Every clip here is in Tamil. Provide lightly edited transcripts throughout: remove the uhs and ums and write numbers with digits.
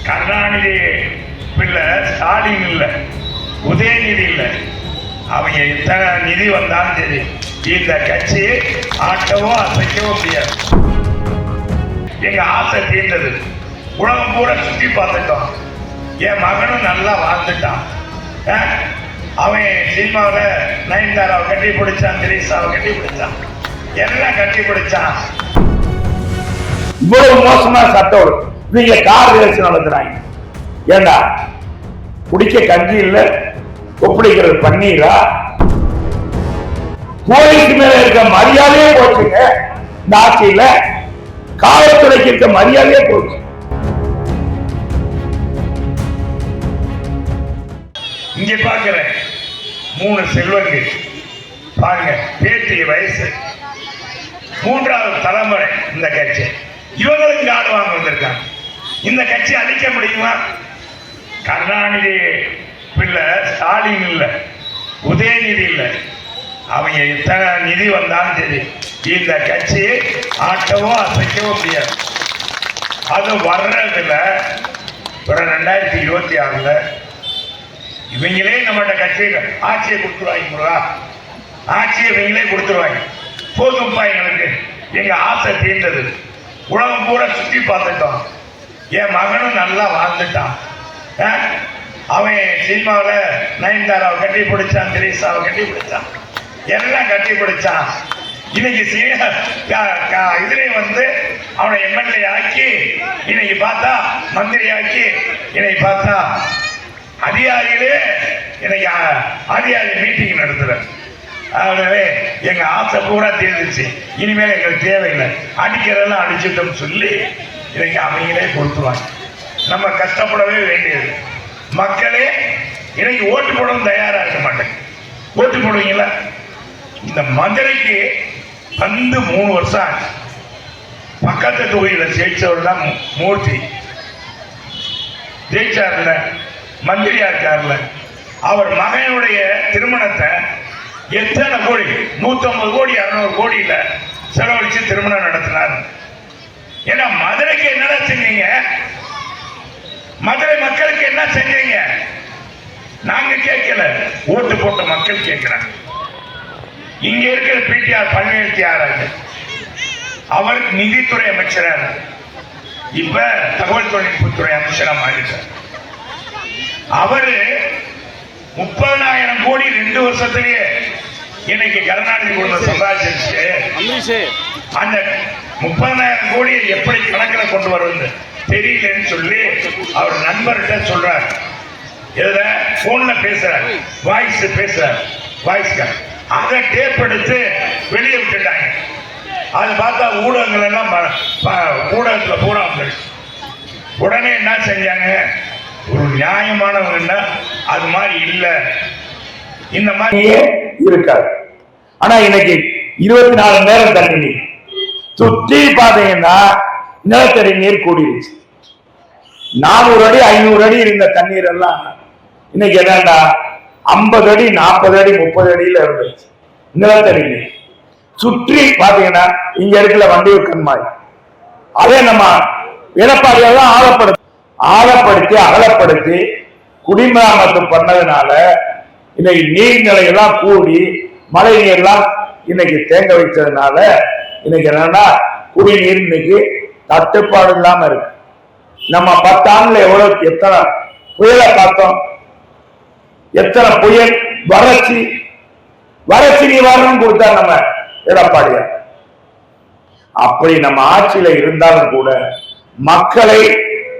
கருணாநிதி பிள்ளை ஸ்டாலின் இல்லை, உதயநிதி இல்லை. அவங்க எத்தனை நிதி வந்தாலும் சரி இந்த கட்சி ஆட்டவும் அசைக்கவும் முடியாது. எங்க ஆசை தீர்ந்தது. உலகம் பூரா சுற்றி பார்த்துட்டோம். என் மகனும் நல்லா வாழ்ந்துட்டான். அவன் சினிமாவில் நயன்தாராவை கட்டி பிடிச்சான், திரேசாவை கட்டி பிடிச்சான், எல்லாம் கட்டி பிடிச்சான். இவ்வளவு மோசமா சட்டம் நீங்க கார் ரேஸ் நடத்துறாங்க. ஏண்டா குடிக்க கஞ்சி இல்ல, ஒப்படைக்கிறது பன்னீரா? போலீஸ் மேல இருக்க மரியாதையே போச்சுங்க. இந்த ஆட்சியில காவல்துறைக்கு இருக்க மரியாதையே போச்சு. இங்க பாக்குறேன் 3 செல்வங்கள் பாருங்க, பேட்டி வயசு 3வது தலைமுறை இந்த கட்சி. இவங்களுக்கு காடு வாங்க வந்திருக்காங்க. இந்த கட்சி அழிக்க முடியுமா? கருணாநிதி பிள்ளை ஸ்டாலின் இல்லை, உதயநிதி இல்லை. அவங்க எத்தனை நிதி வந்தாலும் சரி இந்த கட்சி ஆட்டவும் அசைக்கவும் முடியாது. அது வர்றதுல 2026 இவங்களே நம்மகிட்ட கட்சியில ஆட்சியை கொடுத்துருவாங்க. ஆட்சியை இவங்களே கொடுத்துருவாங்க. போதும்பா, எங்களுக்கு எங்க ஆசை தீர்ந்தது. உலகம் பூரா சுற்றி பார்த்துட்டோம். என் மகனும் நல்லா வாழ்ந்துட்டான். அவன் சினிமாவில் நயன்தாராவை கட்டி பிடிச்சான், திரேசாவை கட்டி பிடிச்சான், எல்லாம் கட்டி பிடிச்சான். இன்னைக்கு இதுல அவனை எம்எல்ஏ ஆக்கி, இன்னைக்கு பார்த்தா மந்திரி ஆக்கி, இன்னைக்கு பார்த்தா அதிகாரிகளே இன்னைக்கு அதிகாரி மீட்டிங் நடத்துற. ஆகவே எங்க ஆசை பூரா தீர்ந்துச்சு. இனிமேல் எங்களுக்கு தேவையில்லை, அடிக்கிறதெல்லாம் அடிச்சுட்டோம் சொல்லி இன்னைக்கு அவங்களே கொடுத்துருவாங்க. நம்ம கஷ்டப்படவே வேண்டியது. மக்களே இன்னைக்கு ஓட்டு போடவும் தயாரா இருக்க மாட்டேங்க. ஓட்டு போடுவீங்களா? இந்த மதுரைக்கு 3 வருஷம் ஆச்சு. பக்கத்து தொகுதியில் ஜெயிச்சவர் தான் மூர்த்தி. ஜெயிச்சார்ல, மந்திரியா இருக்கார்ல. அவர் மகனுடைய திருமணத்தை எத்தனை கோடி, 150 கோடி 200 கோடியில செலவழிச்சு திருமணம் நடத்தினார். ஏன்னா மதுரைக்கு என்னடா செஞ்சீங்க? மதுரை மக்களுக்கு என்ன செஞ்சீங்க? நாங்க கேட்கல, ஓட்டு போட்ட மக்கள் கேட்கிறாங்க. இங்க இருக்கிற பிடிஆர் பழனிவேல் அவர் நிதித்துறை அமைச்சராக, இப்ப தகவல் தொழில்நுட்பத்துறை அமைச்சரா மாறிட்டார். அவரு 30,000 கோடி 2 வருஷத்திலேயே இன்னைக்கு கருணாநிதி குடும்பம் சம்பாதிச்சிருச்சு. அந்த 30,000 கோடியை எப்படி கணக்கில் கொண்டு வருவது தெரியலன்னு சொல்லி அவர் நண்பர்கிட்ட சொல்றார். இதுல போன்ல பேசுறார், வாய்ஸ் பேசுறார், வாய்ஸ் அதை டேப் எடுத்து வெளியே விட்டுட்டாங்க. அது பார்த்தா ஊடகங்கள் எல்லாம் ஊடகத்துல பூரா வந்துருச்சு. உடனே என்ன செஞ்சாங்க? ஒரு நியாயமானவங்க அது மாதிரி இல்ல, இந்த மாதிரியே இருக்காது. ஆனா இன்னைக்கு 24 நேரம் தண்ணி நீர் சுற்றி பாத்தீங்கன்னா நிலத்தடி நீர் கூடிருச்சு. 400 அடி 500 அடி இருந்த தண்ணீர் எல்லாம் இன்னைக்கு என்னன்னா 50 அடி 40 அடி 30 அடியில இருந்துச்சு நிலத்தடி நீர். சுற்றி பாத்தீங்கன்னா இங்க இருக்கிற வண்டியூர் கண்மாய், அதே நம்ம எடப்பாடியால் தான் ஆழப்படுத்தி அகலப்படுத்தி குடிமராமத்து பண்ணதுனால இன்னைக்கு நீர்நிலையெல்லாம் கூடி மழை நீர்லாம் இன்னைக்கு தேங்க வைத்ததுனால இன்னைக்கு என்னன்னா குடிநீர் இன்னைக்கு தட்டுப்பாடு இல்லாம இருக்கு. நம்ம 10 ஆண்டுல எவ்வளவு எத்தனை புயலை பார்த்தோம், எத்தனை புயல், வறட்சி நிவாரணம் கொடுத்தா நம்ம எடப்பாடியார். அப்படி நம்ம ஆட்சியில இருந்தாலும் கூட மக்களை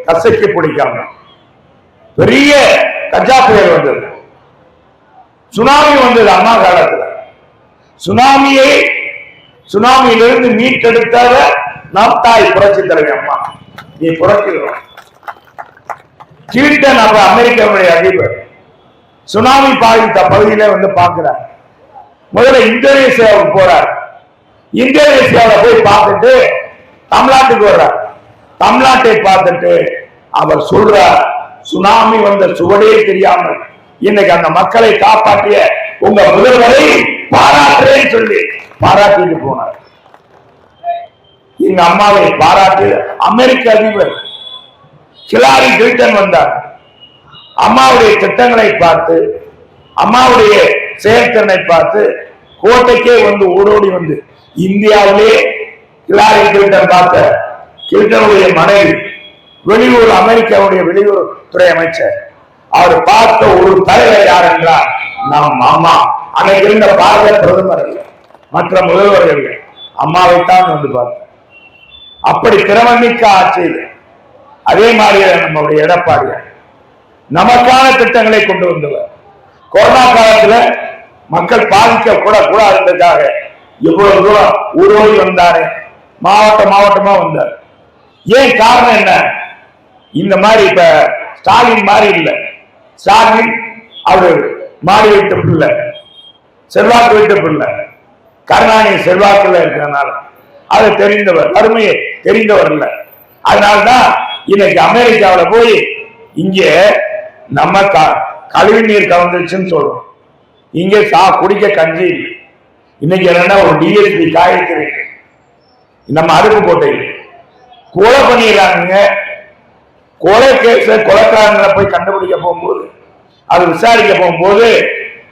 கசக்கி பிடிக்காம பெரிய கஜா புயல் வந்தது, சுனாமி வந்தது. அம்மா காலத்துல சுனாமியிலிருந்து மீட்டெடுத்தார நம் தாய் புரட்சி தலைவி அம்மா. நீ புரட்சிக்கிறோம். கிளின்டன் அவர் அமெரிக்காவுடைய அதிபர் சுனாமி பாதித்த பகுதியில பார்க்கிறார். முதல்ல இந்தோனேசியாவுக்கு போறார். இந்தோனேசியாவில் போய் பார்த்துட்டு தமிழ்நாட்டுக்கு வர்றார். தமிழ்நாட்டை பார்த்துட்டு அவர் சொல்றார், சுனாமி வந்த சுவடே தெரியாமல் இன்னைக்கு அந்த மக்களை காப்பாற்றிய உங்க முதல்வரை பாராட்டுறேன்னு சொல்லி பாராட்டிட்டு போனார். எங்க அம்மாவை பாராட்டு அமெரிக்க அதிபர் ஹிலாரி கிளின்டன் வந்தார். அம்மாவுடைய திட்டங்களை பார்த்து, அம்மாவுடைய செயல்திறனை பார்த்து கோட்டைக்கே வந்து ஓடோடி வந்து இந்தியாவிலே ஹிலாரி கிளின்டன் பார்த்த கிளின்டனுடைய மனைவி, வெளியூர் அமெரிக்காவுடைய வெளியுறவுத்துறை அமைச்சர், அவர் பார்த்த ஒரு தலைவர் யார் என்றால் நம் அம்மா. அன்னைக்கு இருந்த பாரத பிரதமர் மற்ற முதல்வர்கள் அம்மாவைத்தான் வந்து பார்த்தார். அப்படி திறமைமிக்க ஆட்சியில் அதே மாதிரி நம்முடைய எடப்பாடியார் நமக்கான திட்டங்களை கொண்டு வந்தவர். கொரோனா காலத்துல மக்கள் பாதிக்க கூட கூடாதுக்காக இவ்வளவு தூரம் ஊரோடி வந்தாரு, மாவட்டமா வந்தார். ஏன் காரணம் என்ன? இந்த மாதிரி இப்ப ஸ்டாலின் மாதிரி இல்லை. ஸ்டாலின் அவரு மாடி வைத்த பிள்ளை, செல்வாக்கு வைத்த பிள்ளை. கருணாநிதி செல்வாக்குல இருக்கிறதுனால அது தெரிந்தவர், வறுமையை தெரிந்தவர் இல்லை. அதனால்தான் இன்னைக்கு அமெரிக்காவில் போய் இங்கே நம்ம கழிவு நீர் கலந்துருச்சுன்னு சொல்றோம். இங்கே குடிக்க கஞ்சி இல்லை. இன்னைக்கு என்னன்னா ஒரு டிஎஸ்பி காயத்ரி நம்ம அருப்புக்கோட்டையில் கொலை பண்ணிடுறாங்க. கொலை கேஸ கொலைக்காரங்களை போய் கண்டுபிடிக்க போகும்போது, அது விசாரிக்க போகும்போது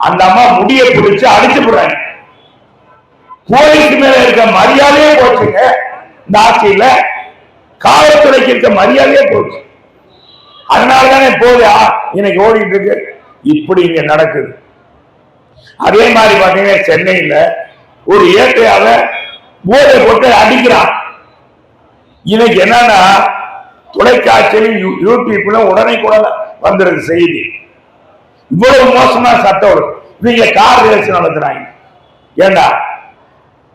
அந்த அம்மா முடிய பிடிச்சு அடிச்சு போடுறாங்க. போலீஸ் மேல இருக்க மரியாதையே போச்சுங்க. இந்த ஆட்சியில காவல்துறைக்கு இருக்க மரியாதையே போச்சு. அதனாலதானே போது இன்னைக்கு ஓடிட்டு இருக்கு. இப்படி இங்க நடக்குது. அதே மாதிரி பாத்தீங்கன்னா சென்னையில ஒரு இயற்கையால போதை போட்டு அடிக்கிறான். இன்னைக்கு என்னன்னா தொலைக்காட்சியிலும் யூடியூப்ல உடனே கூட வந்துருக்கு செய்தி. இவ்வளவு மோசமா சட்டம். நீங்க கார் ரேஸ் நடத்துறாங்க. ஏண்டா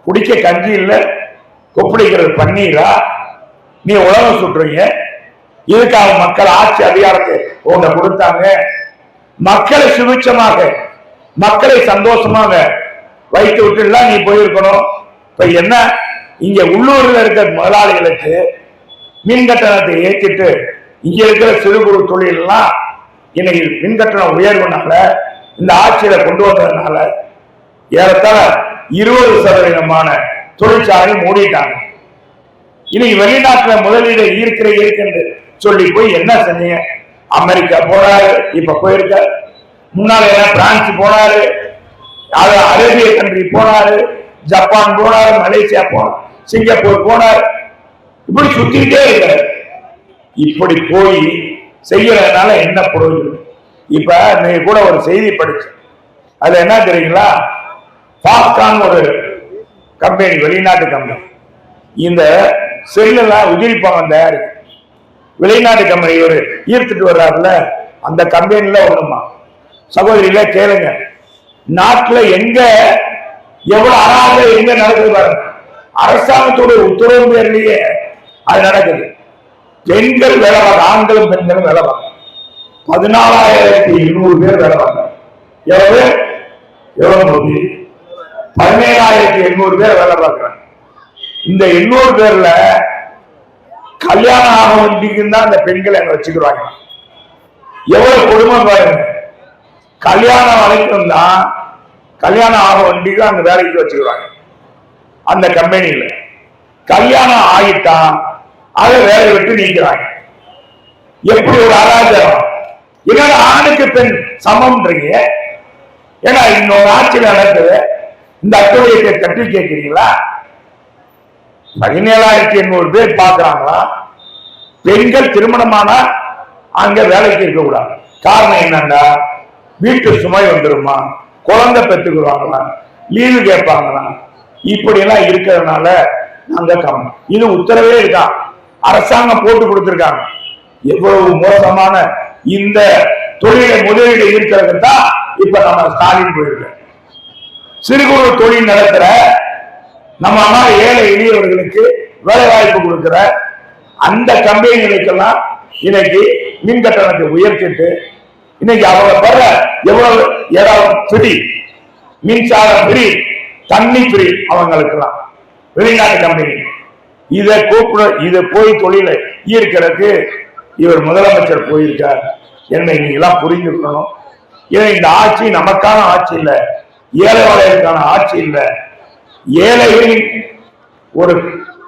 குடிக்க கஞ்சி இல்ல, கொப்பளிக்கிறது பன்னீரா? நீ உலகம் சுற்றுறீங்க. இதுக்காக மக்கள் ஆட்சி அதிகாரத்தை உங்க கொடுத்தாங்க. மக்களை சுபிட்சமாக, மக்களை சந்தோஷமாக வைத்து விட்டு நீ போயிருக்கணும். இப்ப என்ன, இங்க உள்ளூர்ல இருக்கிற முதலாளிகளுக்கு மின் கட்டணத்தை ஏற்றிட்டு இங்க இருக்கிற சிறு குறு தொழில் எல்லாம் இன்னைக்கு மின் கட்டணம் உயர்வுனால, இந்த ஆட்சியில கொண்டு வந்ததுனால ஏறத்தாழ 20% தொழிற்சாலை மூடிட்டாங்க. இன்னைக்கு வெளிநாட்டுல முதலீடு ஈர்க்கின்ற சொல்லி போய் என்ன செஞ்சீங்க? அமெரிக்கா போனாரு, இப்ப போயிருக்க. முன்னால பிரான்ஸ் போனாரு, அரேபிய கண்ட்ரி போனாரு, ஜப்பான் போனாரு, மலேசியா போனார், சிங்கப்பூர் போனார். இப்படி சுத்திட்டே இருக்க. இப்படி போய் செய்யறதுனால என்ன பிரயோஜனம்? இப்ப நீங்க கூட ஒரு செய்தி படிச்சு, அது என்ன தெரியுங்களா? பாப்கார்ன் ஒரு கம்பெனி, வெளிநாட்டு கம்பெனி, இந்த செல்லாம் உதிரிப்பாங்க தயாரி வெளிநாட்டு கம்பெனி ஒரு ஈர்த்துட்டு வர்றாருல, அந்த கம்பெனில ஒண்ணுமா சகோதரியில கேளுங்க. நாட்டுல எங்க எவ்வளவு அறாத எங்க நடக்குது பாருங்க. அரசாங்கத்தோட உத்தரவு பேர்லயே அது நடக்குது. பெண்கள் வேலை பார்க்க, ஆண்களும் பெண்களும் வேலை பார்க்க 14,800 பேர் வேலை பார்க்க. எவ்வளவு 17,800 பேர் வேலை பார்க்கிறாங்க. இந்த 800 பேர்ல கல்யாணம் ஆக வேண்டியிருந்தா அந்த பெண்களை அங்க வச்சுக்கிறாங்க. எவ்வளவு கொடுமை பாருங்க. கல்யாணம் வரைக்கும் தான், கல்யாணம் ஆக வேண்டிய அந்த வேலைக்கு வச்சுக்கிறாங்க அந்த கம்பெனியில. கல்யாணம் ஆகிட்டா அதை வேலை விட்டு நீக்கிறாங்க. எப்படி ஒரு அராஜகம்! என்னோட ஆணுக்கு பெண் சமம்ன்றீங்க. ஏன்னா இன்னொரு ஆட்சியில் நடக்குது. இந்த அட்டூழியத்தை கட்டி கேட்கிறீங்களா? 17,800 பேர் பாக்குறாங்களா? பெண்கள் திருமணமானா அங்க வேலைக்கு இருக்கக்கூடாது. காரணம் என்னன்னா, வீட்டு சுமை வந்துருமா, குழந்தை பெற்றுக்குவாங்களா, லீவு கேட்பாங்களா, இப்படி எல்லாம் இருக்கிறதுனால நாங்க கம்மி. இது உத்தரவே இருக்கா, அரசாங்கம் போட்டு கொடுத்திருக்காங்க. எவ்வளவு மோசமான இந்த தொழிலை முதலீடு இருக்கிறது தான் இப்ப நம்ம ஸ்டாலின் போயிருக்க. சிறு குறு தொழில் நடத்துற நம்ம அம்மா ஏழை எளியவர்களுக்கு வேலை வாய்ப்பு கொடுக்கிற அந்த கம்பெனிகளுக்கெல்லாம் இன்னைக்கு மின் கட்டணத்தை உயர்த்திட்டு இன்னைக்கு அவங்க பெற எவ்வளவு இடம் ஃப்ரீ, மின்சாரம் ஃப்ரீ, தண்ணி ஃப்ரீ அவங்களுக்கெல்லாம் வெளிநாட்டு கம்பெனி. இதை இதை போய் தொழிலை ஈர்க்கிறதுக்கு இவர் முதலமைச்சர் போயிருக்கார். என்னை நீங்களாம் புரிஞ்சுக்கணும். ஏன்னா இந்த ஆட்சி நமக்கான ஆட்சி இல்லை, ஏழைவாளையருக்கான ஆட்சி இல்லை. ஏழைகளின் ஒரு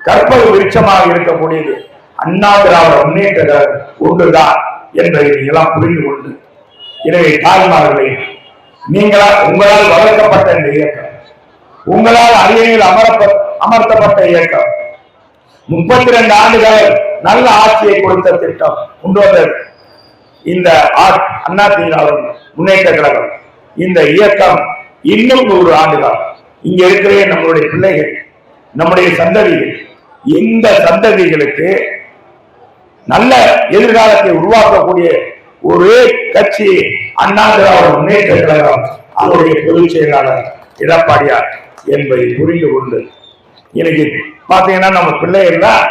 கற்பக விருட்சமாக இருக்கக்கூடியது அண்ணா திராவிட முன்னேற்ற கழகம் ஒன்றுதான் என்பதை நீங்களாம் புரிந்து கொண்டு, எனவே தாய்மார்களை உங்களால் வளர்க்கப்பட்ட இந்த இயக்கம், உங்களால் அரியணையில் அமர்த்தப்பட்ட இயக்கம், 32 ஆண்டுகள் நல்ல ஆட்சியை கொடுத்த திட்டம் கொண்டு வந்தது இந்த அண்ணா திராவிட முன்னேற்ற கழகம். இந்த இயக்கம் இன்னும் 100 ஆண்டுகள் இங்க இருக்கிற நம்மளுடைய பிள்ளைகள், நம்முடைய சந்ததிகள், இந்த சந்ததிகளுக்கு நல்ல எதிர்காலத்தை உருவாக்கக்கூடிய ஒரே கட்சி அண்ணா திராவிட முன்னேற்ற கழகம், அவருடைய பொதுச் செயலாளர் எடப்பாடியார் என்பதை புரிந்து கொண்டு, இன்னைக்கு பாத்தீங்கன்னா நம்ம பிள்ளைகள்லாம்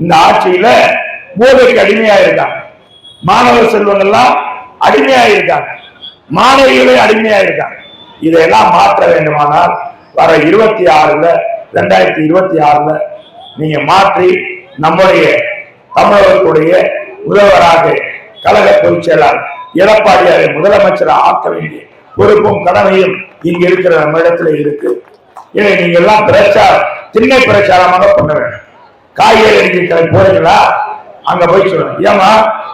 இந்த ஆட்சியில போதைக்கு அடிமையா இருக்காங்க, மாணவ செல்வங்கள்லாம் அடிமையா இருக்காங்க, மாணவிகளே அடிமையா இருக்காங்க. இதையெல்லாம் மாற்ற வேண்டுமானால் வர 2026ல நீங்க மாற்றி நம்முடைய தமிழகத்துடைய முதல்வராக கழக பொதுச் செயலாளர் எடப்பாடியாரை முதலமைச்சராக ஆக்க வேண்டிய பொறுப்பும் கடமையும் இங்க இருக்கிற நம்ம இடத்துல இருக்கு. இதை நீங்க எல்லாம் திண்ணை பிரச்சாரமாக பண்ண வேண்டும். காய்கறி போறீங்களா, அங்க போய் சொல்லணும், ஏமா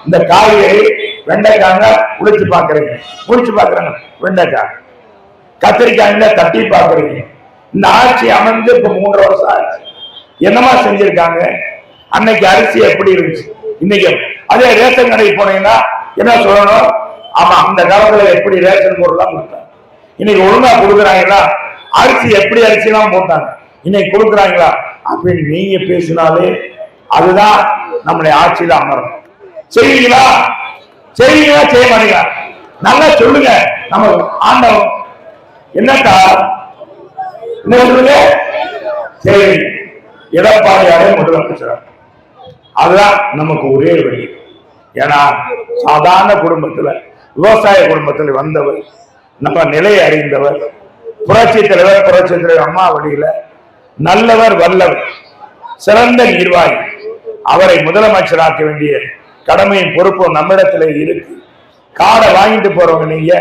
இந்த காய்கறி வெண்டைக்காங்க உடிச்சு பாக்குறீங்க, முடிச்சு பாக்குறாங்க, வெண்டைக்காய் கத்திரிக்காய்ல தட்டி பாக்குறீங்க. இந்த ஆட்சி அமைந்து இப்ப 3 வருஷம் ஆச்சு, என்னமா செஞ்சிருக்காங்க? அன்னைக்கு அரிசி எப்படி இருந்துச்சு, இன்னைக்கு அதே ரேஷன் கடைக்கு போனீங்கன்னா என்ன சொல்லணும்? ஆமா, அந்த காலத்துல எப்படி ரேஷன் பொருள்லாம் கொடுத்தாங்க, இன்னைக்கு ஒழுங்கா கொடுக்குறாங்களா? அரிசி எப்படி அரிசி எல்லாம் போட்டாங்க, இன்னைக்கு கொடுக்குறாங்களா? அப்படின்னு நீங்க பேசினாலே அதுதான் நம்முடைய ஆட்சியில அமரும். செய்வீங்களா? செய்ய மாட்டீங்களா? நல்லா சொல்லுங்க. நம்ம ஆண்டவன் என்னக்கா என்ன சொல்லுங்க? சரி, எடப்பாடியாரே முதலமைச்சர், அதுதான் நமக்கு ஒரே வழி. ஏன்னா சாதாரண குடும்பத்துல, விவசாய குடும்பத்தில் வந்தவர், நம்ம நிலையை அறிந்தவர், புரட்சி தலைவர் அம்மா வழியில நல்லவர், வல்லவர், சிறந்த நிர்வாகி. அவரை முதலமைச்சராக்க வேண்டிய கடமையும் பொறுப்பும் நம்மிடத்துல இருக்கு. காடை வாங்கிட்டு போறவங்க நீங்க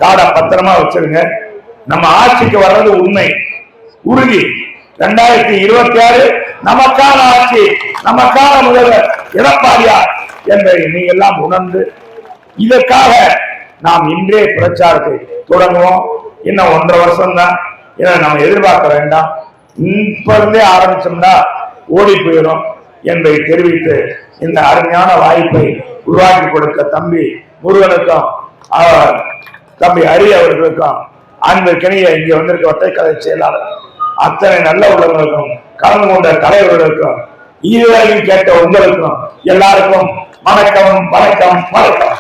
காடை பத்திரமா வச்சிருங்க. நம்ம ஆட்சிக்கு வர்றது உண்மை உறுதி. 2026 நமக்கான ஆட்சி, நமக்கான முதல்வர் எடப்பாடியார் என்பதை நீங்க எல்லாம் உணர்ந்து, இதற்காக நாம் இன்றே பிரச்சாரத்தை தொடங்குவோம். இன்னும் 1.5 வருஷம் தான், ஏன்னா நம்ம எதிர்பார்க்க வேண்டாம். இப்ப இருந்தே ஆரம்பிச்சோம்னா ஓடி போயிடும் என்பதை தெரிவித்து, இந்த அருமையான வாய்ப்பை உருவாக்கி கொடுத்த தம்பி முருகனுக்கும் தம்பி ஹரி அவர்களுக்கும், அன்பிற்கினிய இங்க வந்திருக்க ஒற்றைக்கலை செயலாளர் அத்தனை நல்ல உள்ளவர்களுக்கும், கலந்து கொண்ட தலைவர்களுக்கும், இதுவரையும் கேட்ட உங்களுக்கும் எல்லாருக்கும் வணக்கம், வணக்கம், வணக்கம்.